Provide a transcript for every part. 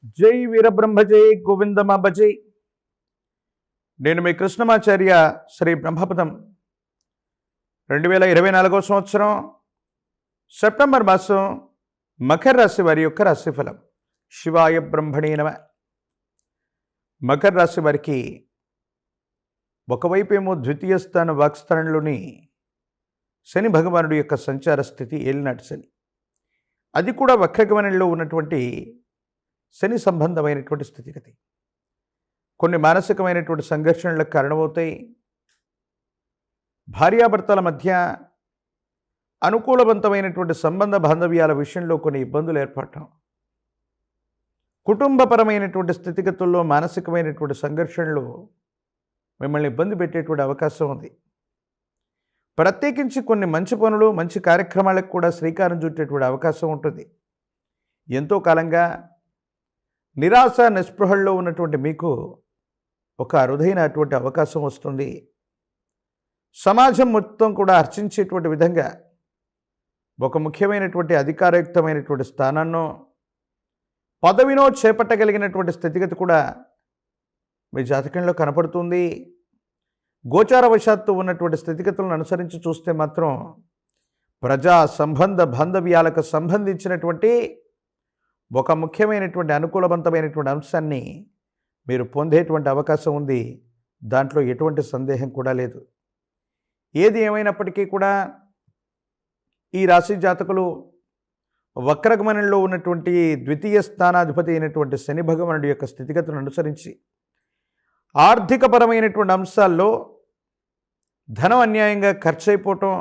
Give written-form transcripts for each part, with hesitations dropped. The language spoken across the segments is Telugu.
జై వీరబ్రహ్మ జై గోవిందమ భజై. నేను మీ కృష్ణమాచార్య. శ్రీ బ్రహ్మపదం 2024 సంవత్సరం సెప్టెంబర్ మాసం మకర రాశి వారి యొక్క రాశిఫలం. శివాయ బ్రహ్మణే నమ. మకర రాశి వారికి ఒకవైపు ఏమో ద్వితీయ స్థాన వాక్స్థానంలోని శని భగవానుడి యొక్క సంచార స్థితి, ఏలినాటి శని, అది కూడా వక్రగమనంలో ఉన్నటువంటి శని సంబంధమైనటువంటి స్థితిగతి. కొన్ని మానసికమైనటువంటి సంఘర్షణలకు కారణమవుతాయి. భార్యాభర్తల మధ్య అనుకూలవంతమైనటువంటి సంబంధ బాంధవ్యాల విషయంలో కొన్ని ఇబ్బందులు ఏర్పడటం, కుటుంబపరమైనటువంటి స్థితిగతుల్లో మానసికమైనటువంటి సంఘర్షణలు మిమ్మల్ని ఇబ్బంది పెట్టేటువంటి అవకాశం ఉంది. ప్రత్యేకించి కొన్ని మంచి పనులు, మంచి కార్యక్రమాలకు కూడా శ్రీకారం చుట్టేటువంటి అవకాశం ఉంటుంది. ఎంతో కాలంగా నిరాశ నిస్పృహల్లో ఉన్నటువంటి మీకు ఒక అరుదైనటువంటి అవకాశం వస్తుంది. సమాజం మొత్తం కూడా హర్షించేటువంటి విధంగా ఒక ముఖ్యమైనటువంటి అధికారయుక్తమైనటువంటి స్థానాన్నో పదవినో చేపట్టగలిగినటువంటి స్థితిగతి కూడా మీ జాతకంలో కనపడుతుంది. గోచారవశాత్తు ఉన్నటువంటి స్థితిగతులను అనుసరించి చూస్తే మాత్రం ప్రజా సంబంధ బాంధవ్యాలకు సంబంధించినటువంటి ఒక ముఖ్యమైనటువంటి అనుకూలవంతమైనటువంటి అంశాన్ని మీరు పొందేటువంటి అవకాశం ఉంది. దాంట్లో ఎటువంటి సందేహం కూడా లేదు. ఏది ఏమైనప్పటికీ కూడా ఈ రాశి జాతకులు వక్రగమనంలో ఉన్నటువంటి ద్వితీయ స్థానాధిపతి అయినటువంటి శని భగవానుడి యొక్క స్థితిగతులను అనుసరించి ఆర్థికపరమైనటువంటి అంశాల్లో ధనం అన్యాయంగా ఖర్చు అయిపోవటం,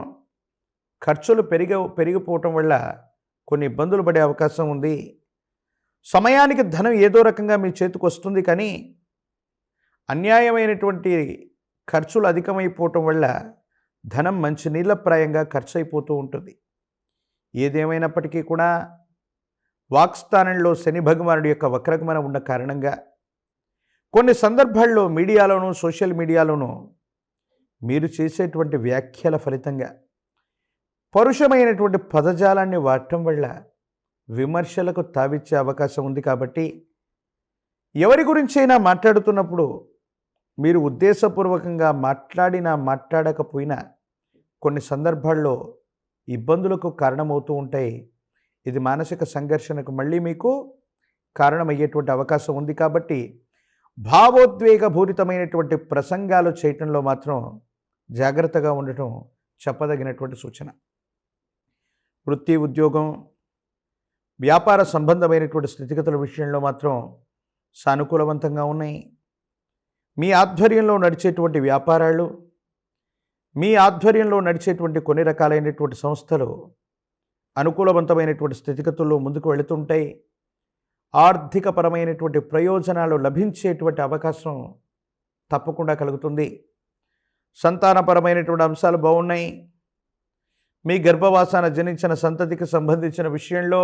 ఖర్చులు పెరిగిపోవటం వల్ల కొన్ని ఇబ్బందులు పడే అవకాశం ఉంది. సమయానికి ధనం ఏదో రకంగా మీ చేతికి వస్తుంది, కానీ అన్యాయమైనటువంటి ఖర్చులు అధికమైపోవటం వల్ల ధనం మంచి నీళ్ళప్రాయంగా ఖర్చు అయిపోతూ ఉంటుంది. ఏదేమైనప్పటికీ కూడా వాక్స్థానంలో శని భగవానుడి యొక్క వక్రగమనం ఉన్న కారణంగా కొన్ని సందర్భాల్లో మీడియాలోనూ సోషల్ మీడియాలోనూ మీరు చేసేటువంటి వ్యాఖ్యల ఫలితంగా పరుషమైనటువంటి పదజాలాన్ని వాడటం వల్ల విమర్శలకు తావిచ్చే అవకాశం ఉంది. కాబట్టి ఎవరి గురించైనా మాట్లాడుతున్నప్పుడు మీరు ఉద్దేశపూర్వకంగా మాట్లాడినా మాట్లాడకపోయినా కొన్ని సందర్భాల్లో ఇబ్బందులకు కారణమవుతూ ఉంటాయి. ఇది మానసిక సంఘర్షణకు మళ్ళీ మీకు కారణమయ్యేటువంటి అవకాశం ఉంది. కాబట్టి భావోద్వేగపూరితమైనటువంటి ప్రసంగాలు చేయటంలో మాత్రం జాగ్రత్తగా ఉండటం చెప్పదగినటువంటి సూచన. వృత్తి, ఉద్యోగం, వ్యాపార సంబంధమైనటువంటి స్థితిగతుల విషయంలో మాత్రం సానుకూలవంతంగా ఉన్నాయి. మీ ఆధ్వర్యంలో నడిచేటువంటి వ్యాపారాలు, మీ ఆధ్వర్యంలో నడిచేటువంటి కొన్ని రకాలైనటువంటి సంస్థలు అనుకూలవంతమైనటువంటి స్థితిగతుల్లో ముందుకు వెళుతుంటాయి. ఆర్థికపరమైనటువంటి ప్రయోజనాలు లభించేటువంటి అవకాశం తప్పకుండా కలుగుతుంది. సంతానపరమైనటువంటి అంశాలు బాగున్నాయి. మీ గర్భవాసాన జనించిన సంతతికి సంబంధించిన విషయంలో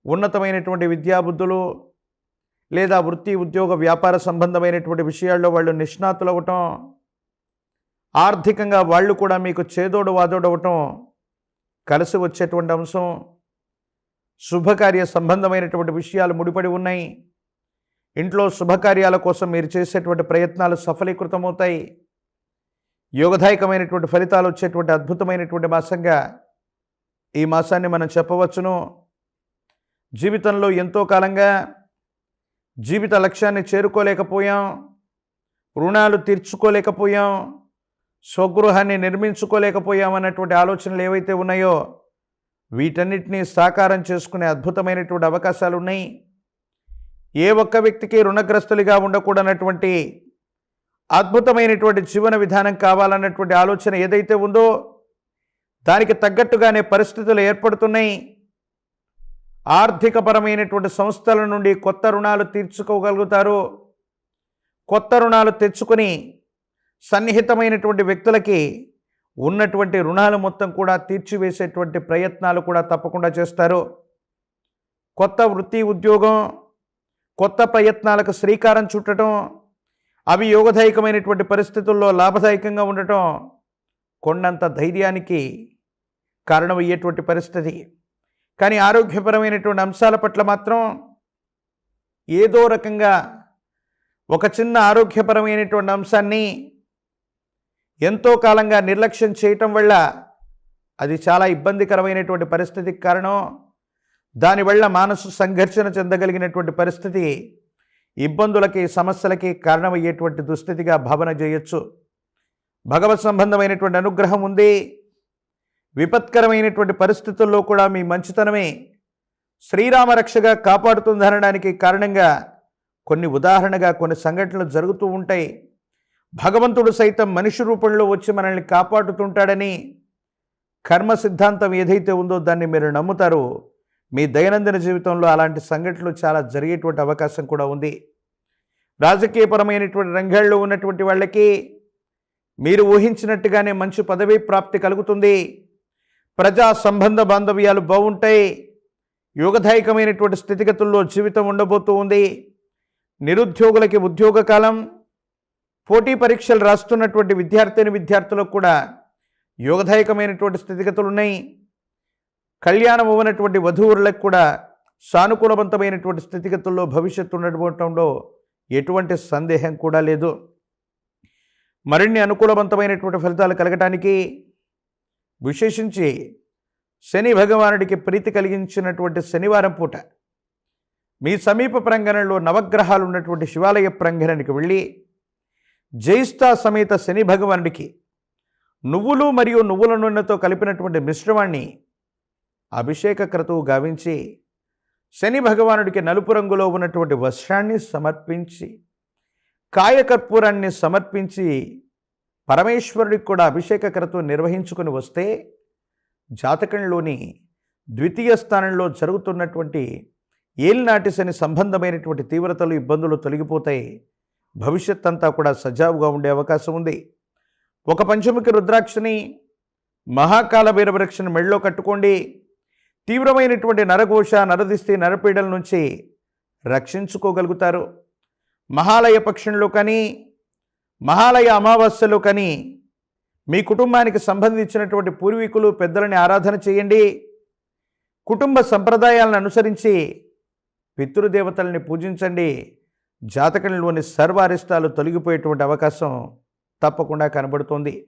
ఉన్నతమైనటువంటి విద్యాబుద్ధులు లేదా వృత్తి, ఉద్యోగ, వ్యాపార సంబంధమైనటువంటి విషయాల్లో వాళ్ళు నిష్ణాతులు అవ్వటం, ఆర్థికంగా వాళ్ళు కూడా మీకు చేదోడు వాదోడవటం కలిసి వచ్చేటువంటి అంశం. శుభకార్య సంబంధమైనటువంటి విషయాలు ముడిపడి ఉన్నాయి. ఇంట్లో శుభకార్యాల కోసం మీరు చేసేటువంటి ప్రయత్నాలు సఫలీకృతమవుతాయి. యోగదాయకమైనటువంటి ఫలితాలు వచ్చేటువంటి అద్భుతమైనటువంటి మాసంగా ఈ మాసాన్ని మనం చెప్పవచ్చును. జీవితంలో ఎంతో కాలంగా జీవిత లక్ష్యాన్ని చేరుకోలేకపోయాం, రుణాలు తీర్చుకోలేకపోయాం, స్వగృహాన్ని నిర్మించుకోలేకపోయాం అన్నటువంటి ఆలోచనలు ఏవైతే ఉన్నాయో వీటన్నిటినీ సాకారం చేసుకునే అద్భుతమైనటువంటి అవకాశాలు ఉన్నాయి. ఏ ఒక్క వ్యక్తికి రుణగ్రస్తులుగా ఉండకూడనటువంటి అద్భుతమైనటువంటి జీవన విధానం కావాలన్నటువంటి ఆలోచన ఏదైతే ఉందో దానికి తగ్గట్టుగానే పరిస్థితులు ఏర్పడుతున్నాయి. ఆర్థికపరమైనటువంటి సంస్థల నుండి కొత్త రుణాలు తీర్చుకోగలుగుతారు. కొత్త రుణాలు తెచ్చుకొని సన్నిహితమైనటువంటి వ్యక్తులకి ఉన్నటువంటి రుణాలు మొత్తం కూడా తీర్చివేసేటువంటి ప్రయత్నాలు కూడా తప్పకుండా చేస్తారు. కొత్త వృత్తి, ఉద్యోగం, కొత్త ప్రయత్నాలకు శ్రీకారం చుట్టడం, అవి యోగదాయకమైనటువంటి పరిస్థితుల్లో లాభదాయకంగా ఉండటం కొండంత ధైర్యానికి కారణమయ్యేటువంటి పరిస్థితి. కానీ ఆరోగ్యపరమైనటువంటి అంశాల పట్ల మాత్రం ఏదో రకంగా ఒక చిన్న ఆరోగ్యపరమైనటువంటి అంశాన్ని ఎంతో కాలంగా నిర్లక్ష్యం చేయటం వల్ల అది చాలా ఇబ్బందికరమైనటువంటి పరిస్థితికి కారణం. దానివల్ల మానసు సంఘర్షణ చెందగలిగినటువంటి పరిస్థితి ఇబ్బందులకి, సమస్యలకి కారణమయ్యేటువంటి దుస్థితిగా భావన చేయొచ్చు. భగవత్ సంబంధమైనటువంటి అనుగ్రహం ఉంది. విపత్కరమైనటువంటి పరిస్థితుల్లో కూడా మీ మంచితనమే శ్రీరామ రక్షగా కాపాడుతుందనడానికి కారణంగా ఉదాహరణగా కొన్ని సంఘటనలు జరుగుతూ ఉంటాయి. భగవంతుడు సైతం మనిషి రూపంలో వచ్చి మనల్ని కాపాడుతుంటాడని కర్మ సిద్ధాంతం ఏదైతే ఉందో దాన్ని మీరు నమ్ముతారు. మీ దైనందిన జీవితంలో అలాంటి సంఘటనలు చాలా జరిగేటువంటి అవకాశం కూడా ఉంది. రాజకీయపరమైనటువంటి రంగాల్లో ఉన్నటువంటి వాళ్ళకి మీరు ఊహించినట్టుగానే మంచి పదవీ ప్రాప్తి కలుగుతుంది. ప్రజా సంబంధ బాంధవ్యాలు బాగుంటాయి. యోగదాయకమైనటువంటి స్థితిగతుల్లో జీవితం ఉండబోతూ ఉంది. నిరుద్యోగులకి ఉద్యోగ కాలం, పోటీ పరీక్షలు రాస్తున్నటువంటి విద్యార్థులకు కూడా యోగదాయకమైనటువంటి స్థితిగతులు ఉన్నాయి. కళ్యాణం అవ్వనటువంటి వధూవరులకు కూడా సానుకూలవంతమైనటువంటి స్థితిగతుల్లో భవిష్యత్తు ఉండటంలో ఎటువంటి సందేహం కూడా లేదు. మరిన్ని అనుకూలవంతమైనటువంటి ఫలితాలు కలగటానికి విశేషించి శని భగవానుడికి ప్రీతి కలిగించినటువంటి శనివారం పూట మీ సమీప ప్రాంగణంలో నవగ్రహాలు ఉన్నటువంటి శివాలయ ప్రాంగణానికి వెళ్ళి జైష్ఠా సమేత శని భగవానుడికి నువ్వులు మరియు నువ్వుల నూనెతో కలిపినటువంటి మిశ్రమాన్ని అభిషేక క్రతువు గావించి శని భగవానుడికి నలుపు రంగులో ఉన్నటువంటి వస్త్రాన్ని సమర్పించి కాయకర్పూరాన్ని సమర్పించి పరమేశ్వరుడికి కూడా అభిషేక క్రతువు నిర్వహించుకొని వస్తే జాతకంలోని ద్వితీయ స్థానంలో జరుగుతున్నటువంటి ఏలినాటి శని సంబంధమైనటువంటి తీవ్రతలు, ఇబ్బందులు తొలగిపోతాయి. భవిష్యత్ అంతా కూడా సజావుగా ఉండే అవకాశం ఉంది. ఒక పంచముఖి రుద్రాక్షని, మహాకాల భైరవరక్షను మెళ్ళలో కట్టుకోండి. తీవ్రమైనటువంటి నరఘోష, నరదిష్టి, నరపీడల నుంచి రక్షించుకోగలుగుతారు. మహాలయ పక్షంలో కానీ, మహాలయ అమావాస్యలో కానీ మీ కుటుంబానికి సంబంధించినటువంటి పూర్వీకులు, పెద్దలని ఆరాధన చేయండి. కుటుంబ సంప్రదాయాలను అనుసరించి పితృదేవతల్ని పూజించండి. జాతకంలోని సర్వ అరిష్టాలు తొలగిపోయేటువంటి అవకాశం తప్పకుండా కనబడుతోంది.